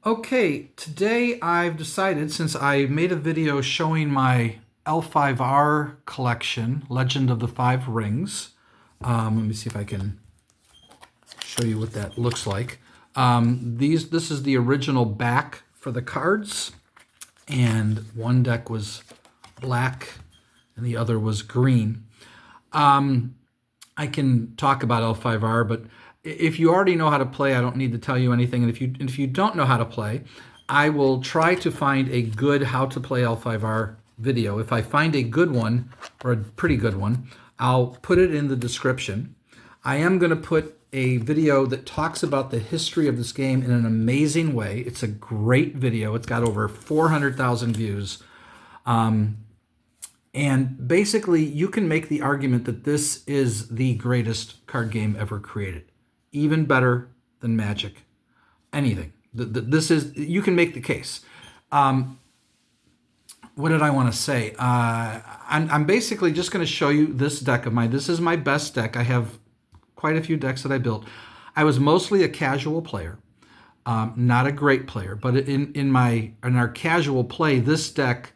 Okay, today I've decided, since I made a video showing my L5R collection, Legend of the Five Rings. Let me see if I can show you what that looks like. This is the original back for the cards, and one deck was black and the other was green. I can talk about L5R, but if you already know how to play, I don't need to tell you anything. And if you don't know how to play, I will try to find a good how to play L5R video. If I find a good one, or a pretty good one, I'll put it in the description. I am going to put a video that talks about the history of this game in an amazing way. It's a great video. It's got over 400,000 views. And basically, you can make the argument that this is the greatest card game ever created. Even better than Magic. Anything. This is, you can make the case. What did I want to say? I'm basically just going to show you this deck of mine. This is my best deck. I have quite a few decks that I built. I was mostly a casual player, not a great player. But in our casual play, this deck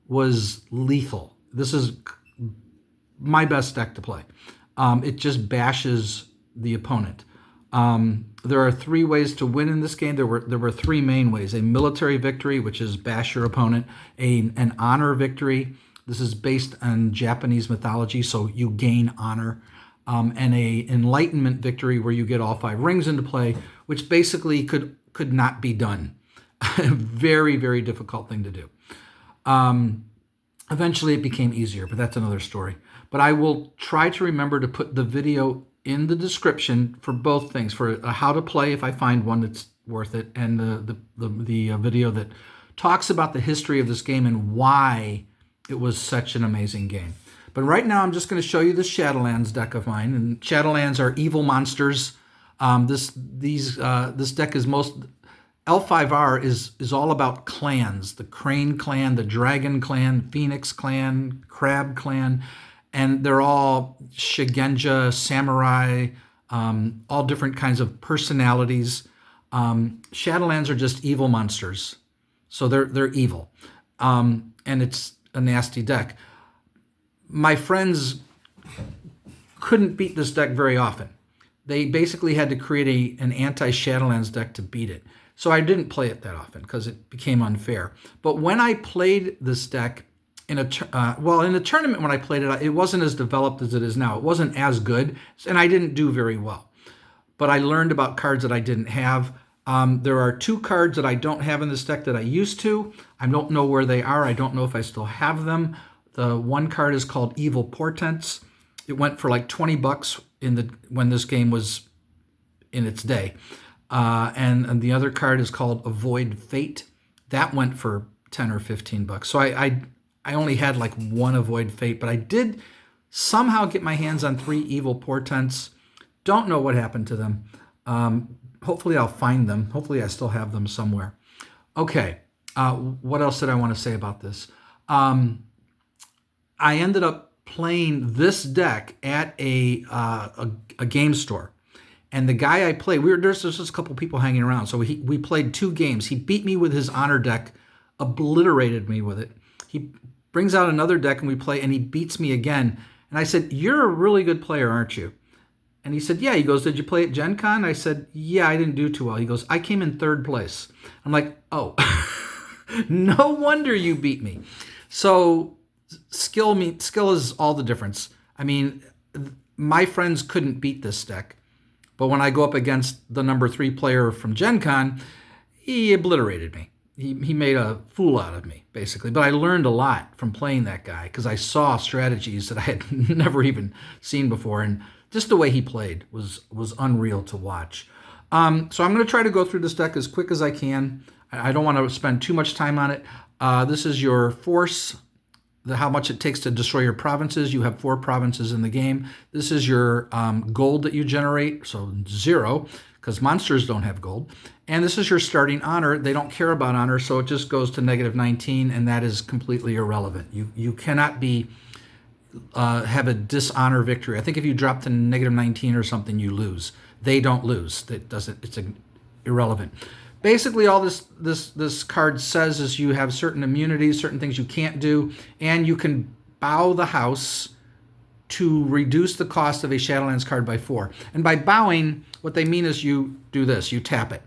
was lethal. This is my best deck to play. It just bashes the opponent. There are three ways to win in this game. There were three main ways: a military victory, which is bash your opponent; an honor victory. This is based on Japanese mythology, so you gain honor; and a enlightenment victory, where you get all five rings into play, which basically could not be done. Very, very difficult thing to do. Eventually it became easier, but that's another story. But I will try to remember to put the video in the description for both things, for how to play if I find one that's worth it, and the video that talks about the history of this game and why it was such an amazing game. But right now I'm just going to show you the Shadowlands deck of mine, and Shadowlands are evil monsters. This deck is L5R is all about clans: the Crane clan, the Dragon clan, Phoenix clan, Crab clan, and they're all Shigenja, samurai, all different kinds of personalities. Shadowlands are just evil monsters, so they're evil, and it's a nasty deck. My friends couldn't beat this deck very often. They basically had to create an anti-Shadowlands deck to beat it. So I didn't play it that often because it became unfair. But when I played this deck in a tournament, when I played it, it wasn't as developed as it is now. It wasn't as good, and I didn't do very well. But I learned about cards that I didn't have. There are two cards that I don't have in this deck that I used to. I don't know where they are. I don't know if I still have them. The one card is called Evil Portents. It went for like $20 when this game was in its day. And the other card is called Avoid Fate. That went for 10 or $15. So I only had like one Avoid Fate, but I did somehow get my hands on three Evil Portents. Don't know what happened to them. Hopefully I'll find them. Hopefully I still have them somewhere. Okay, what else did I want to say about this? I ended up playing this deck at a game store. And the guy I played, there's just a couple people hanging around. So we played two games. He beat me with his honor deck, obliterated me with it. He brings out another deck and we play, and he beats me again. And I said, "You're a really good player, aren't you?" And he said, "Yeah." He goes, "Did you play at Gen Con?" I said, "Yeah, I didn't do too well." He goes, "I came in third place." I'm like, "Oh, no wonder you beat me." So skill is all the difference. I mean, my friends couldn't beat this deck. But when I go up against the number 3 player from Gen Con, he obliterated me. He made a fool out of me, basically. But I learned a lot from playing that guy because I saw strategies that I had never even seen before. And just the way he played was unreal to watch. So I'm going to try to go through this deck as quick as I can. I don't want to spend too much time on it. This is your force, how much it takes to destroy your provinces. You have 4 provinces in the game. This is your gold that you generate, so 0, because monsters don't have gold. And this is your starting honor. They don't care about honor, so it just goes to -19, and that is completely irrelevant. You cannot have a dishonor victory. I think if you drop to -19 or something, you lose. They don't lose. It's irrelevant. Basically, all this card says is you have certain immunities, certain things you can't do, and you can bow the house to reduce the cost of a Shadowlands card by 4. And by bowing, what they mean is you do this, you tap it.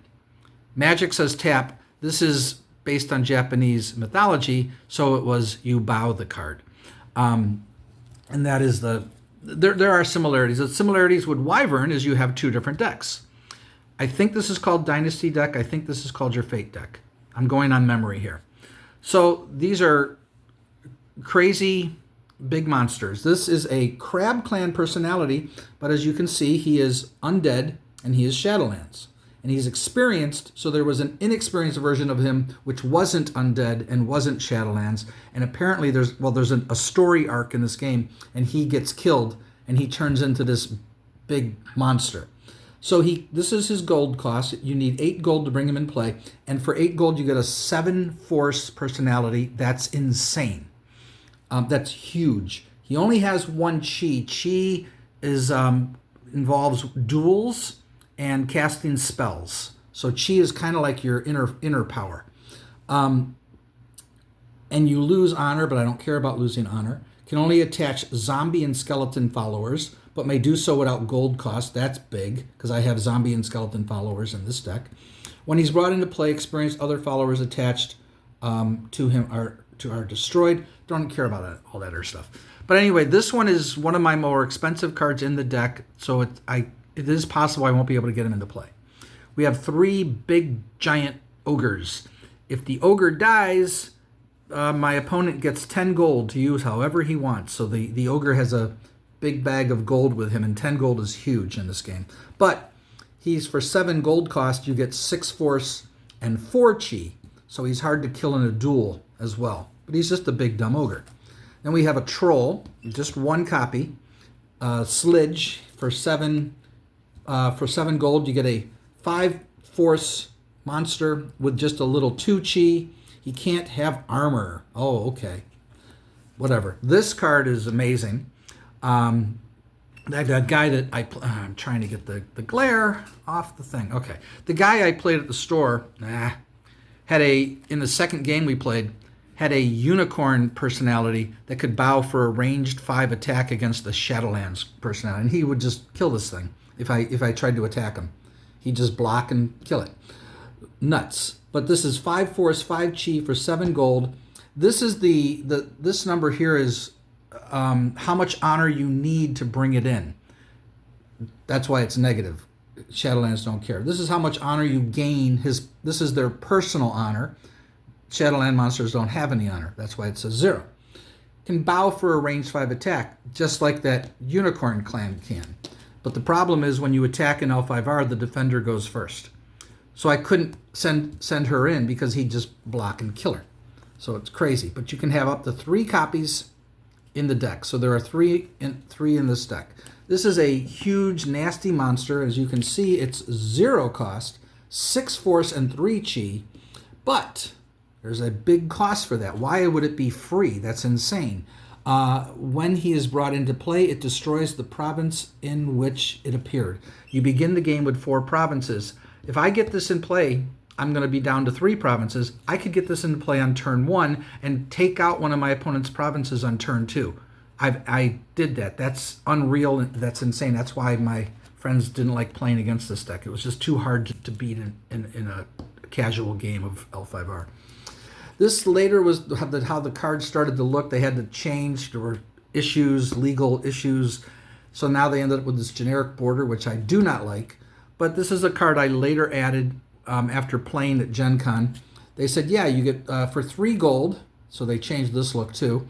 Magic says tap. This is based on Japanese mythology, so it was you bow the card. And that is there are similarities. The similarities with Wyvern is you have 2 different decks. I think this is called Dynasty deck. I think this is called your Fate deck. I'm going on memory here. So these are crazy big monsters. This is a Crab Clan personality, but as you can see, he is undead and he is Shadowlands. And he's experienced, so there was an inexperienced version of him which wasn't undead and wasn't Shadowlands. And apparently there's a story arc in this game, and he gets killed and he turns into this big monster. So this is his gold cost. You need 8 gold to bring him in play. And for 8 gold, you get a 7 force personality. That's insane. That's huge. He only has 1 chi. Chi is involves duels and casting spells. So chi is kind of like your inner power. And you lose honor, but I don't care about losing honor. Can only attach zombie and skeleton followers, but may do so without gold cost. That's big, because I have zombie and skeleton followers in this deck. When he's brought into play, experience other followers attached to him are destroyed. Don't care about all that other stuff. But anyway, this one is one of my more expensive cards in the deck, so it is possible I won't be able to get him into play. We have 3 big, giant ogres. If the ogre dies, my opponent gets 10 gold to use however he wants. So the ogre has a big bag of gold with him, and 10 gold is huge in this game. But he's for 7 gold cost, you get 6 force and 4 chi. So he's hard to kill in a duel as well. But he's just a big dumb ogre. Then we have a troll, just 1 copy. Slidge for 7 gold. You get a 5 force monster with just a little 2 chi. He can't have armor. Oh, okay. Whatever. This card is amazing. That guy that I'm trying to get the glare off the thing. Okay. The guy I played at the store had in the second game we played, had a unicorn personality that could bow for a ranged 5 attack against the Shadowlands personality. And he would just kill this thing if I tried to attack him. He'd just block and kill it. Nuts. But this is 5 force, 5 chi for 7 gold. This is this number here is how much honor you need to bring it in. That's why it's negative. Shadowlands don't care. This is how much honor you gain. This is their personal honor. Shadowland monsters don't have any honor. That's why it says 0. Can bow for a range 5 attack, just like that unicorn clan can. But the problem is when you attack in L5R, the defender goes first. So I couldn't send her in because he'd just block and kill her. So it's crazy. But you can have up to 3 copies in the deck. So there are 3 in this deck. This is a huge, nasty monster. As you can see, it's 0 cost, 6 force, and 3 chi. But there's a big cost for that. Why would it be free? That's insane. When he is brought into play, it destroys the province in which it appeared. You begin the game with 4 provinces. If I get this in play, I'm going to be down to 3 provinces. I could get this into play on turn 1 and take out one of my opponent's provinces on turn 2. I did that. That's unreal. That's insane. That's why my friends didn't like playing against this deck. It was just too hard to beat in a casual game of L5R. This later was how the cards started to look. They had to change. There were issues, legal issues. So now they ended up with this generic border, which I do not like. But this is a card I later added after playing at Gen Con. They said, yeah, you get for 3 gold, so they changed this look too,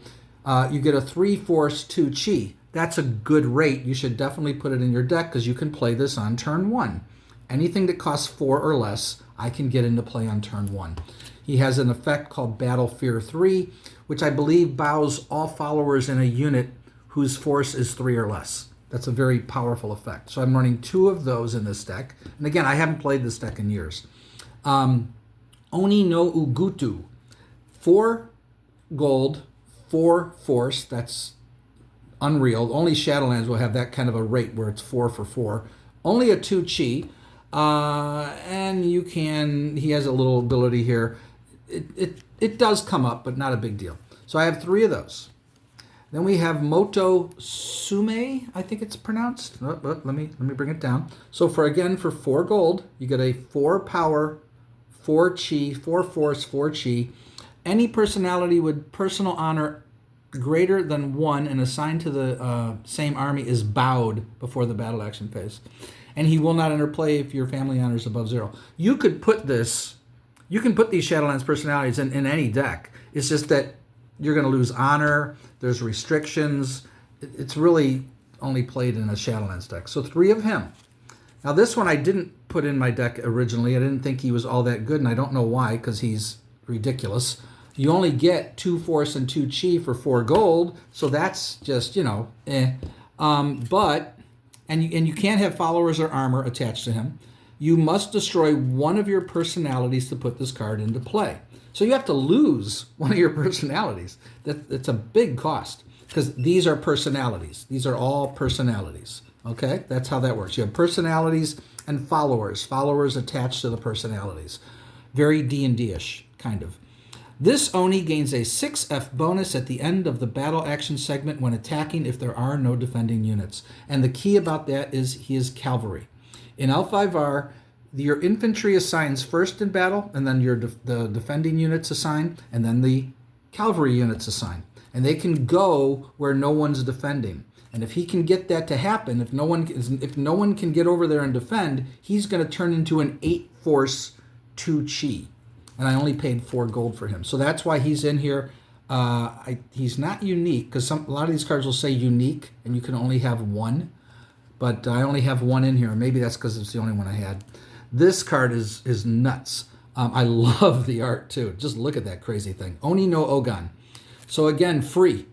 you get a 3 force, 2 chi. That's a good rate. You should definitely put it in your deck because you can play this on turn 1. Anything that costs 4 or less, I can get into play on turn 1. He has an effect called Battle Fear 3, which I believe bows all followers in a unit whose force is 3 or less. That's a very powerful effect. So I'm running 2 of those in this deck. And again, I haven't played this deck in years. Oni no Ugutu. 4 gold, 4 force. That's unreal. Only Shadowlands will have that kind of a rate where it's 4 for 4. Only a 2 chi. And he has a little ability here. It does come up, but not a big deal. So I have 3 of those. Then we have Moto Sume, I think it's pronounced. Let me bring it down. So for 4 gold, you get a 4 power, 4 chi, 4 force, 4 chi. Any personality with personal honor greater than 1 and assigned to the same army is bowed before the battle action phase. And he will not enter play if your family honor is above 0. You can put these Shadowlands personalities in any deck. It's just that you're going to lose honor. There's restrictions. It's really only played in a Shadowlands deck. So 3 of him. Now this one I didn't put in my deck originally. I didn't think he was all that good, and I don't know why, because he's ridiculous. You only get 2 force and 2 chi for 4 gold, so that's just, And you can't have followers or armor attached to him. You must destroy one of your personalities to put this card into play. So you have to lose one of your personalities. That's a big cost, because these are personalities. These are all personalities. Okay? That's how that works. You have personalities and followers. Followers attached to the personalities. Very D&D-ish, kind of. This Oni gains a 6F bonus at the end of the battle action segment when attacking if there are no defending units. And the key about that is he is cavalry. In L5R, your infantry assigns first in battle, and then the defending units assign, and then the cavalry units assign. And they can go where no one's defending. And if he can get that to happen, if no one can get over there and defend, he's going to turn into an 8 force 2 chi. And I only paid 4 gold for him. So that's why he's in here. He's not unique, because a lot of these cards will say unique, and you can only have 1. But I only have 1 in here. Maybe that's because it's the only one I had. This card is nuts. I love the art, too. Just look at that crazy thing. Oni no Ogan. So again, free.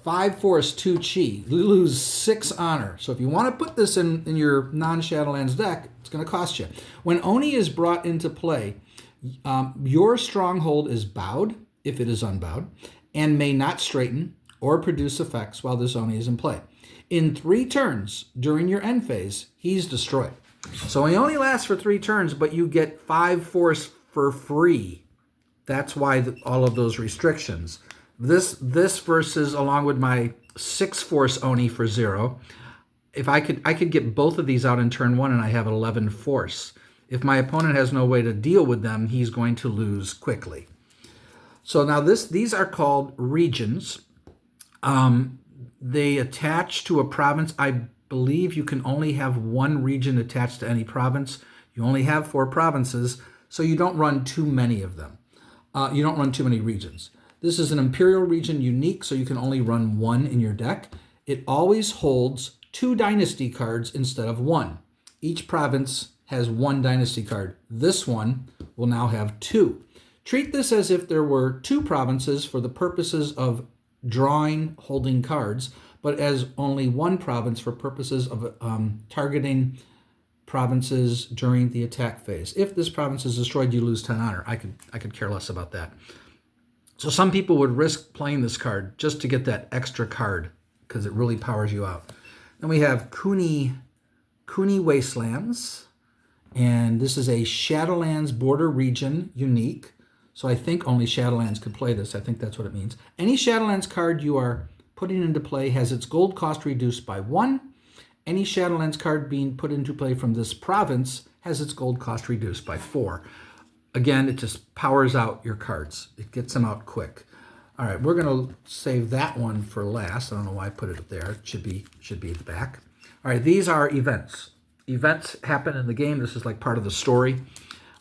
5 force, 2 chi. You lose 6 honor. So if you want to put this in your non-Shadowlands deck, it's going to cost you. When Oni is brought into play, your stronghold is bowed, if it is unbowed, and may not straighten or produce effects while this Oni is in play. In 3 turns during your end phase, he's destroyed. So he only lasts for 3 turns, but you get 5 force for free. That's why all of those restrictions. This versus, along with my 6 force Oni for 0, if I could get both of these out in turn 1, and I have 11 force. If my opponent has no way to deal with them, he's going to lose quickly. So now these are called regions. They attach to a province. I believe you can only have 1 region attached to any province. You only have 4 provinces, so you don't run too many of them. You don't run too many regions. This is an Imperial region unique, so you can only run 1 in your deck. It always holds 2 dynasty cards instead of 1. Each province has 1 dynasty card. This one will now have 2. Treat this as if there were 2 provinces for the purposes of drawing holding cards, but as only 1 province for purposes of targeting provinces during the attack phase. If this province is destroyed, you lose 10 honor. I could care less about that. So some people would risk playing this card just to get that extra card, because it really powers you out. Then we have Kuni Wastelands. And this is a Shadowlands border region unique. So I think only Shadowlands could play this. I think that's what it means. Any Shadowlands card you are putting into play has its gold cost reduced by 1. Any Shadowlands card being put into play from this province has its gold cost reduced by 4. Again, it just powers out your cards. It gets them out quick. All right, we're going to save that one for last. I don't know why I put it there. It should be at the back. All right, these are events. Events happen in the game. This is like part of the story.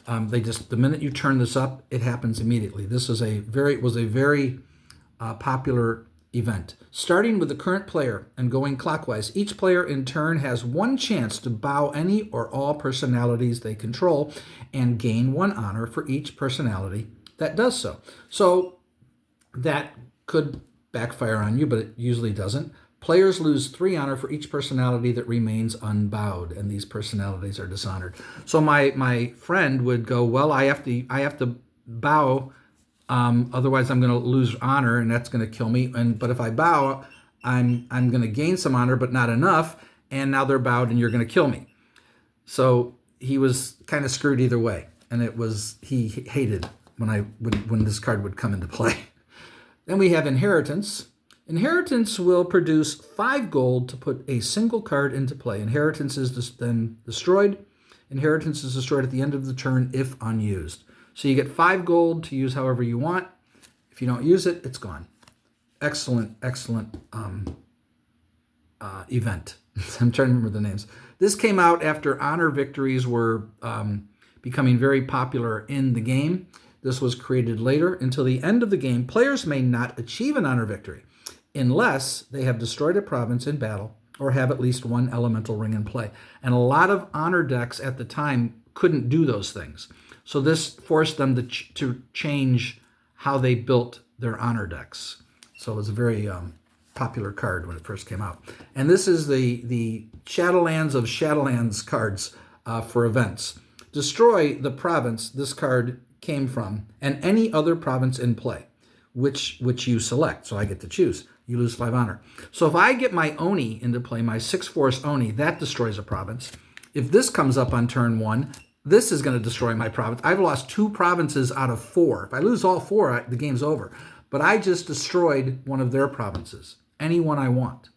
The minute you turn this up, it happens immediately. This is a very popular event. Starting with the current player and going clockwise, each player in turn has 1 chance to bow any or all personalities they control and gain 1 honor for each personality that does so. So that could backfire on you, but it usually doesn't. Players lose 3 honor for each personality that remains unbowed, and these personalities are dishonored. So my friend would go, well, I have to bow, otherwise I'm going to lose honor, and that's going to kill me. But if I bow, I'm going to gain some honor, but not enough, and now they're bowed, and you're going to kill me. So he was kind of screwed either way, and he hated when this card would come into play. Then we have Inheritance. Inheritance will produce 5 gold to put a single card into play. Inheritance is then destroyed. Inheritance is destroyed at the end of the turn if unused. So you get 5 gold to use however you want. If you don't use it, it's gone. Excellent event. I'm trying to remember the names. This came out after honor victories were becoming very popular in the game. This was created later. Until the end of the game, players may not achieve an honor victory unless they have destroyed a province in battle or have at least one elemental ring in play. And a lot of honor decks at the time couldn't do those things. So this forced them to change how they built their honor decks. So it was a very popular card when it first came out. And this is the Shadowlands of Shadowlands cards for events. Destroy the province this card came from and any other province in play, which you select. So I get to choose. You lose 5 honor. So if I get my Oni into play, my 6-force Oni, that destroys a province. If this comes up on turn 1, this is going to destroy my province. I've lost 2 provinces out of 4. If I lose all 4, the game's over. But I just destroyed one of their provinces, any one I want.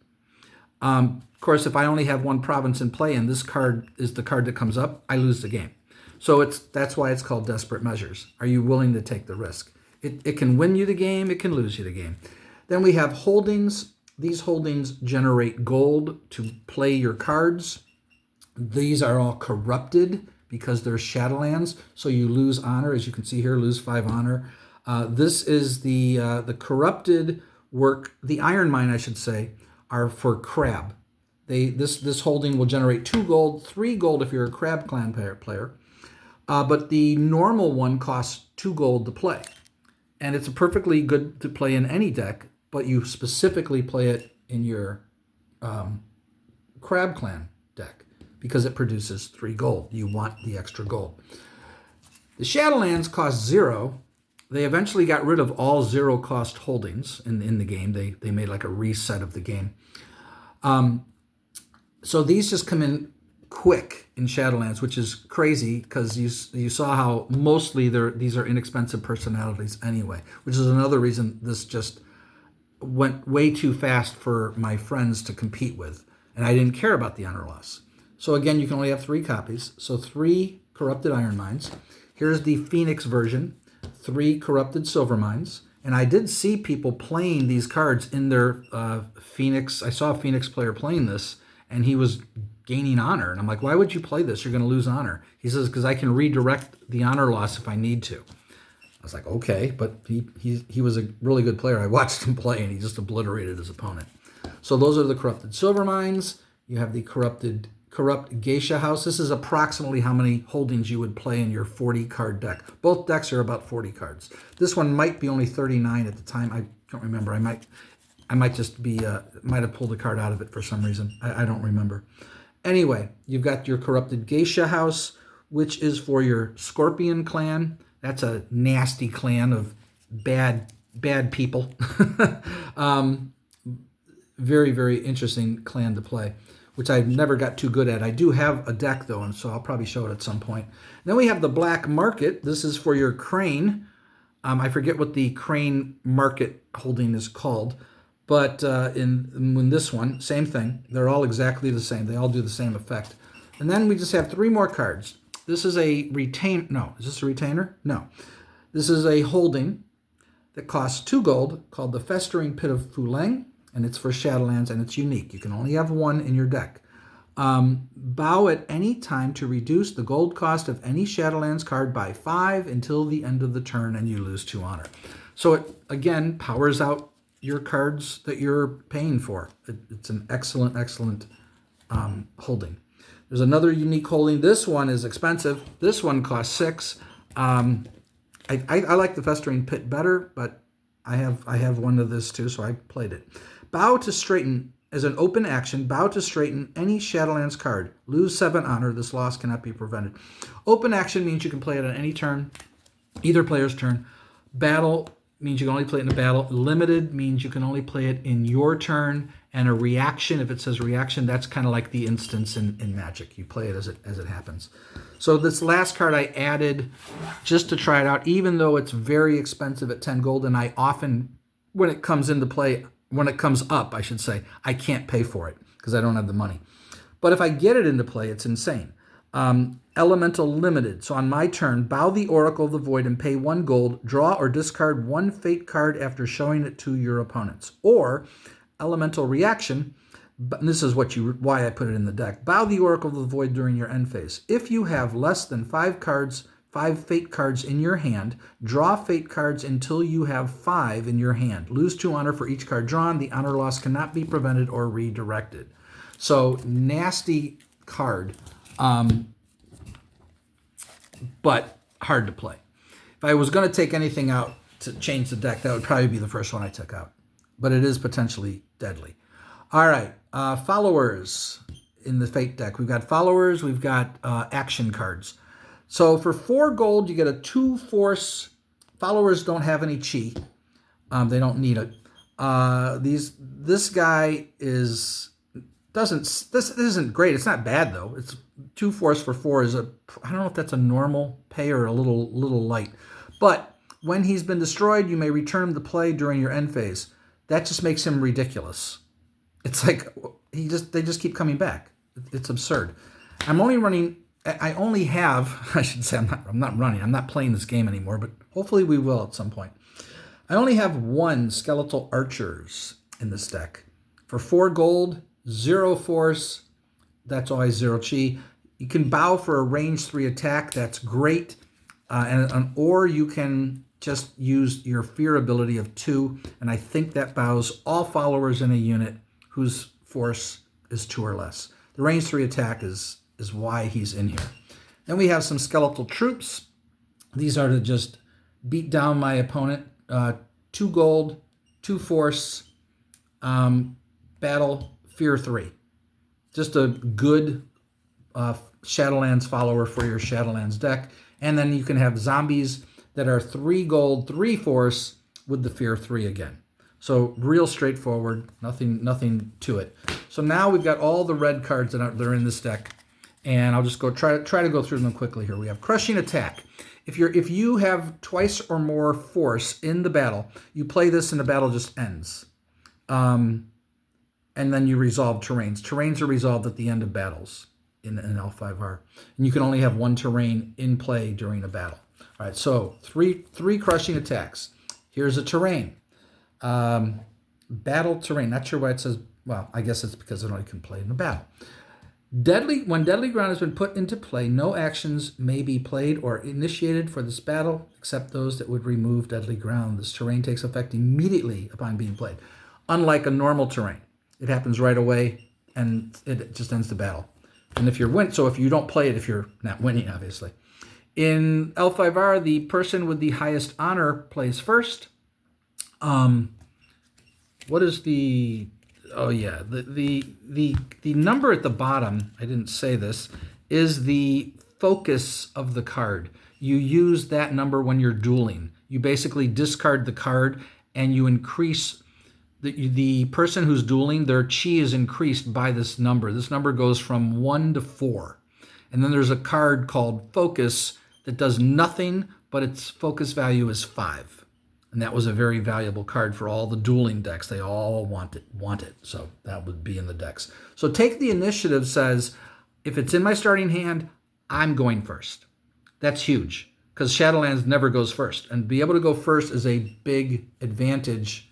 Of course, if I only have 1 province in play and this card is the card that comes up, I lose the game. So that's why it's called Desperate Measures. Are you willing to take the risk? It can win you the game. It can lose you the game. Then we have holdings. These holdings generate gold to play your cards. These are all corrupted because they're Shadowlands, so you lose honor. As you can see here, lose 5 honor. This is the corrupted work. The Iron Mine, I should say, are for Crab. This holding will generate 2 gold, 3 gold if you're a Crab Clan player. But the normal one costs 2 gold to play. And it's perfectly good to play in any deck, but you specifically play it in your Crab Clan deck because it produces 3 gold. You want the extra gold. The Shadowlands cost 0. They eventually got rid of all 0-cost holdings in the game. They made like a reset of the game. So these just come in quick in Shadowlands, which is crazy because you saw how mostly these are inexpensive personalities anyway, which is another reason this just went way too fast for my friends to compete with, and I didn't care about the honor loss. So again, you can only have 3 copies, so 3 corrupted Iron Mines. Here's the Phoenix version, 3 corrupted Silver Mines, and I did see people playing these cards in their Phoenix. I saw a Phoenix player playing this, and he was gaining honor. And I'm like, why would you play this? You're going to lose honor. He says, because I can redirect the honor loss if I need to. I was like, okay, but he was a really good player. I watched him play, and he just obliterated his opponent. So those are the corrupted Silver Mines. You have the corrupt Geisha House. This is approximately how many holdings you would play in your 40-card deck. Both decks are about 40 cards. This one might be only 39 at the time. I don't remember. I might just be might have pulled a card out of it for some reason. I don't remember. Anyway, you've got your corrupted Geisha House, which is for your Scorpion clan. That's a nasty clan of bad people. Very, very interesting clan to play, which I never got too good at. I do have a deck, though, and so I'll probably show it at some point. Then we have the Black Market. This is for your Crane. I forget what the Crane Market holding is called. But in this one, same thing. They're all exactly the same. They all do the same effect. And then we just have 3 more cards. This is a retain. No, is this a retainer? No. This is a holding that costs 2 gold called the Festering Pit of Fuleng, and it's for Shadowlands, and it's unique. You can only have 1 in your deck. Bow at any time to reduce the gold cost of any Shadowlands card by 5 until the end of the turn, and you lose 2 honor. So it, again, powers out your cards that you're paying for. It's an excellent holding. There's another unique holding. This one is expensive. This one costs 6. I like the Festering Pit better, but I have one of this too, so I played it. Bow to straighten as an open action. Bow to straighten any Shadowlands card. Lose 7 honor. This loss cannot be prevented. Open action means you can play it on any turn, either player's turn. Battle means you can only play it in a battle. Limited means you can only play it in your turn. And a reaction, if it says reaction, that's kind of like the instance in Magic. You play it as it happens. So this last card I added just to try it out, even though it's very expensive at 10 gold, and I often, when it comes into play, when it comes up, I should say, I can't pay for it because I don't have the money. But if I get it into play, it's insane. Elemental Limited. So on my turn, bow the Oracle of the Void and pay 1 gold. Draw or discard 1 fate card after showing it to your opponents. Or Elemental Reaction. And this is why I put it in the deck. Bow the Oracle of the Void during your end phase. If you have less than 5 fate cards in your hand, draw fate cards until you have 5 in your hand. Lose 2 honor for each card drawn. The honor loss cannot be prevented or redirected. So nasty card, but hard to play. If I was going to take anything out to change the deck, that would probably be the first one I took out. But it is potentially deadly. All right, followers in the Fate deck. We've got followers, we've got action cards. So for 4 gold, you get a 2 force. Followers don't have any chi. They don't need it. This guy this isn't great. It's not bad though. It's 2 force for 4 is I don't know if that's a normal pay or a little light. But when he's been destroyed, you may return him to play during your end phase. That just makes him ridiculous. It's like they just keep coming back. It's absurd. I only have, I should say I'm not playing this game anymore, but hopefully we will at some point. I only have 1 skeletal archers in this deck. For 4 gold, 0 force, that's always 0 chi. You can bow for a range 3 attack, that's great. Or you can just use your fear ability of 2, and I think that bows all followers in a unit whose force is 2 or less. The range 3 attack is why he's in here. Then we have some skeletal troops. These are to just beat down my opponent. 2 gold, 2 force, battle, fear 3. Just a good Shadowlands follower for your Shadowlands deck. And then you can have zombies that are 3 gold, 3 force with the fear 3 again. So real straightforward, nothing to it. So now we've got all the red cards that are in this deck, and I'll just try to go through them quickly here. We have Crushing Attack. If you have twice or more force in the battle, you play this and the battle just ends. And then you resolve terrains. Terrains are resolved at the end of battles in L5R. And you can only have 1 terrain in play during a battle. All right, so three Crushing Attacks. Here's a terrain. Battle terrain. Not sure why it says, well, I guess it's because it only can play in a battle. When Deadly Ground has been put into play, no actions may be played or initiated for this battle except those that would remove Deadly Ground. This terrain takes effect immediately upon being played. Unlike a normal terrain, it happens right away and it just ends the battle. And if you don't play it if you're not winning, obviously. In L5R, the person with the highest honor plays first. What is the number at the bottom, I didn't say this, is the focus of the card. You use that number when you're dueling. You basically discard the card and you increase the person who's dueling, their chi is increased by this number. This number goes from 1 to 4. And then there's a card called Focus that does nothing, but its focus value is 5. And that was a very valuable card for all the dueling decks. They all want it. So that would be in the decks. So Take the Initiative says, if it's in my starting hand, I'm going first. That's huge because Shadowlands never goes first. And be able to go first is a big advantage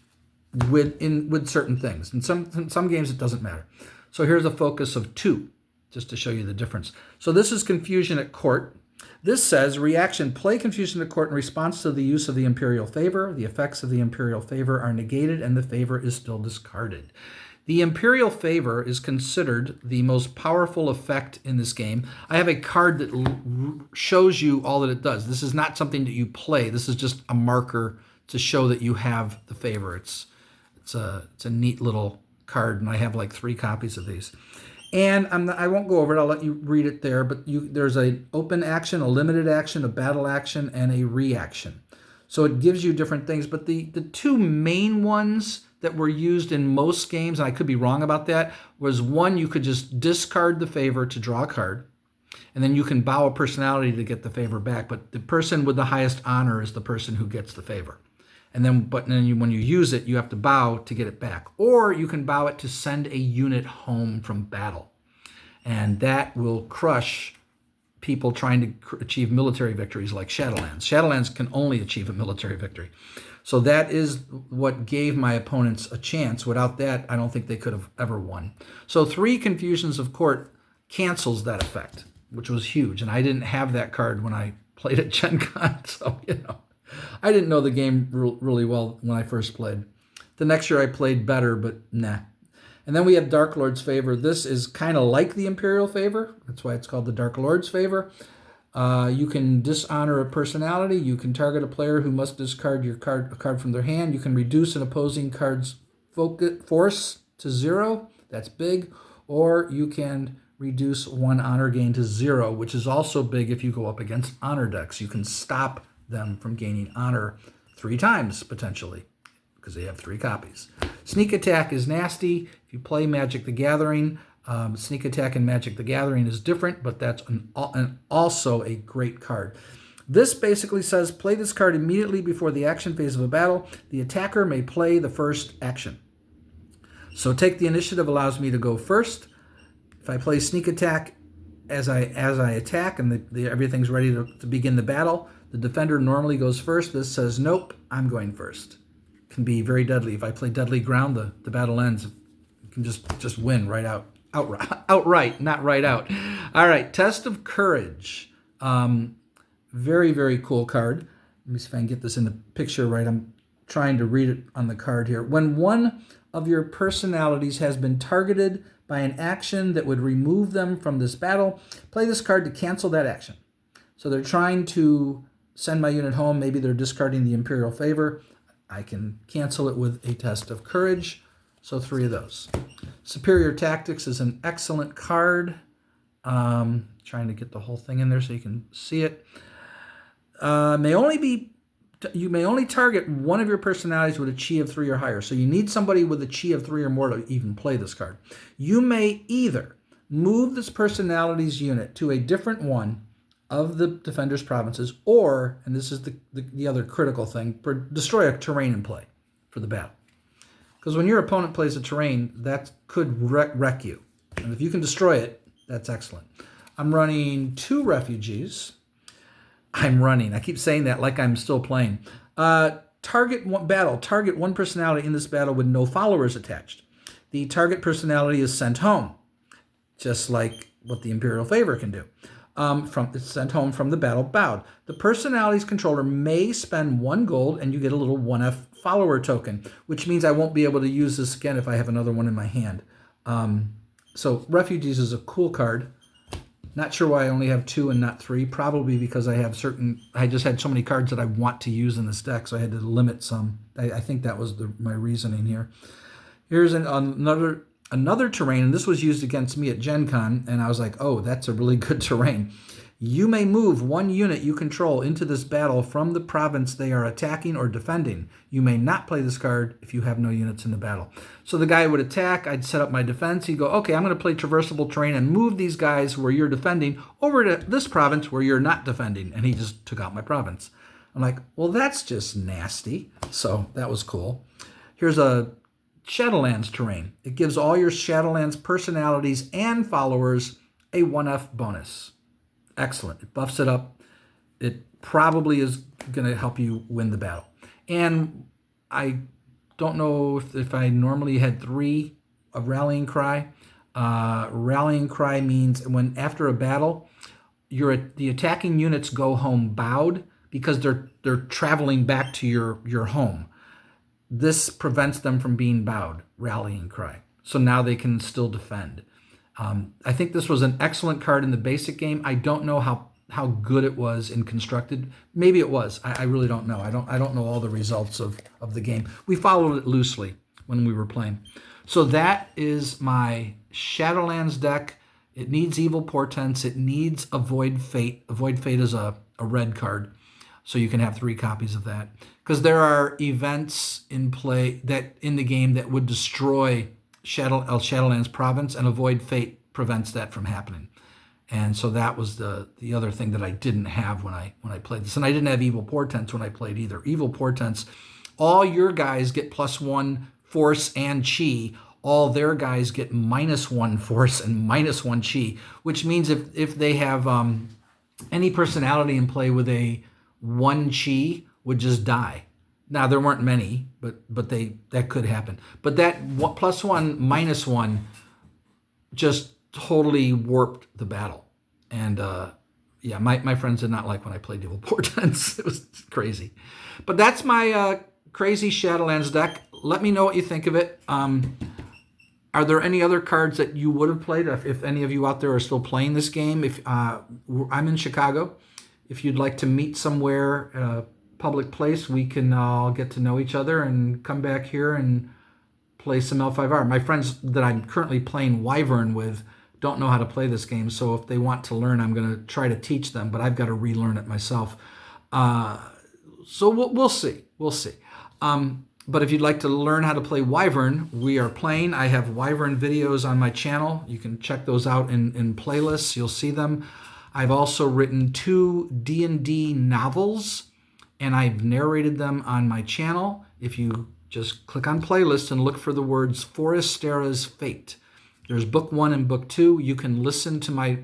with certain things. In some games, it doesn't matter. So here's a focus of 2, just to show you the difference. So this is Confusion at Court. This says, reaction, play Confusion at Court in response to the use of the Imperial Favor. The effects of the Imperial Favor are negated and the favor is still discarded. The Imperial Favor is considered the most powerful effect in this game. I have a card that shows you all that it does. This is not something that you play. This is just a marker to show that you have the favor. It's a neat little card, and I have like 3 copies of these. And I won't go over it. I'll let you read it there. But there's an open action, a limited action, a battle action, and a reaction. So it gives you different things. But the 2 main ones that were used in most games, and I could be wrong about that, was 1, you could just discard the favor to draw a card. And then you can bow a personality to get the favor back, but the person with the highest honor is the person who gets the favor. And then, when you use it, you have to bow to get it back. Or you can bow it to send a unit home from battle. And that will crush people trying to achieve military victories like Shadowlands. Shadowlands can only achieve a military victory. So that is what gave my opponents a chance. Without that, I don't think they could have ever won. So 3 Confusions of Court cancels that effect, which was huge. And I didn't have that card when I played at Gen Con. So, I didn't know the game really well when I first played. The next year I played better, but nah. And then we have Dark Lord's Favor. This is kind of like the Imperial Favor. That's why it's called the Dark Lord's Favor. You can dishonor a personality. You can target a player who must discard a card from their hand. You can reduce an opposing card's force to 0. That's big. Or you can reduce 1 honor gain to 0, which is also big if you go up against honor decks. You can stop them from gaining honor 3 times, potentially, because they have 3 copies. Sneak Attack is nasty. If you play Magic the Gathering, Sneak Attack in Magic the Gathering is different, but that's also a great card. This basically says, play this card immediately before the action phase of a battle. The attacker may play the first action. So Take the Initiative allows me to go first. If I play Sneak Attack as I attack and everything's ready to begin the battle, the defender normally goes first. This says, nope, I'm going first. Can be very deadly. If I play Deadly Ground, the battle ends. You can just win outright, not right out. All right, Test of Courage. Very, very cool card. Let me see if I can get this in the picture right. I'm trying to read it on the card here. When one of your personalities has been targeted by an action that would remove them from this battle, play this card to cancel that action. So they're trying to send my unit home. Maybe they're discarding the Imperial Favor. I can cancel it with a Test of Courage. So 3 of those. Superior Tactics is an excellent card. Trying to get the whole thing in there so you can see it. You may only target one of your personalities with a Chi of 3 or higher. So you need somebody with a Chi of 3 or more to even play this card. You may either move this personality's unit to a different one of the defender's provinces, or, and this is the other critical thing, destroy a terrain in play for the battle. Because when your opponent plays a terrain, that could wreck you. And if you can destroy it, that's excellent. I'm running 2 refugees. I keep saying that like I'm still playing. Target one personality in this battle with no followers attached. The target personality is sent home, just like what the Imperial Favor can do. It's sent home from the battle bowed. The personality's controller may spend 1 gold and you get a little 1F follower token, which means I won't be able to use this again if I have another one in my hand. So Refugees is a cool card. Not sure why I only have 2 and not 3. Probably because I just had so many cards that I want to use in this deck, so I had to limit some. I think that was my reasoning here. Here's another terrain, and this was used against me at Gen Con, and I was like, oh, that's a really good terrain. You may move 1 unit you control into this battle from the province they are attacking or defending. You may not play this card if you have no units in the battle. So the guy would attack, I'd set up my defense, he'd go, okay, I'm going to play traversable terrain and move these guys where you're defending over to this province where you're not defending, and he just took out my province. I'm like, well, that's just nasty. So that was cool. Here's a Shadowlands terrain. It gives all your Shadowlands personalities and followers a 1F bonus. Excellent. It buffs it up. It probably is going to help you win the battle. And I don't know if I normally had 3 of Rallying Cry. Rallying Cry means when after a battle, the attacking units go home bowed because they're traveling back to your home. This prevents them from being bowed, Rallying Cry. So now they can still defend. I think this was an excellent card in the basic game. I don't know how good it was in constructed. Maybe it was. I really don't know. I don't know all the results of the game. We followed it loosely when we were playing. So that is my Shadowlands deck. It needs Evil Portents. It needs Avoid Fate. Avoid Fate is a red card. So you can have 3 copies of that. Because there are events in play that in the game that would destroy Shadowlands province, and Avoid Fate prevents that from happening. And so that was the other thing that I didn't have when I played this. And I didn't have evil portents when I played either. Evil portents, all your guys get +1 force and chi. All their guys get -1 force and -1 chi, which means if they have any personality in play with a 1 chi would just die. Now there weren't many, but that could happen. But that +1 -1 just totally warped the battle. And yeah, my friends did not like when I played evil portents. It was crazy. But that's my crazy Shadowlands deck. Let me know what you think of it. Are there any other cards that you would have played if any of you out there are still playing this game? If I'm in Chicago. If you'd like to meet somewhere, a public place, we can all get to know each other and come back here and play some L5R. My friends that I'm currently playing Wyvern with don't know how to play this game, so if they want to learn, I'm going to try to teach them, but I've got to relearn it myself. So we'll see. We'll see. But if you'd like to learn how to play Wyvern, we are playing. I have Wyvern videos on my channel. You can check those out in playlists. You'll see them. I've also written 2 D&D novels, and I've narrated them on my channel. If you just click on playlist and look for the words Forestera's Fate. There's book 1 and book 2. You can listen to my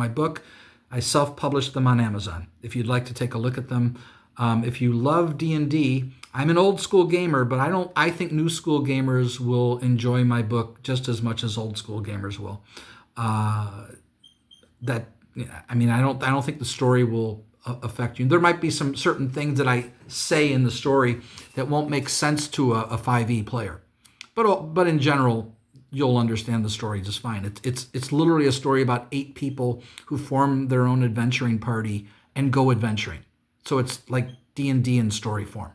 book. I self-published them on Amazon if you'd like to take a look at them. If you love D&D, I'm an old school gamer, but I think new school gamers will enjoy my book just as much as old school gamers will. I don't think the story will affect you. There might be some certain things that I say in the story that won't make sense to a 5e player, but in general, you'll understand the story just fine. It's literally a story about 8 people who form their own adventuring party and go adventuring. So it's like D&D in story form.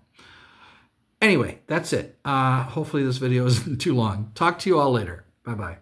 Anyway, that's it. Hopefully this video isn't too long. Talk to you all later. Bye-bye.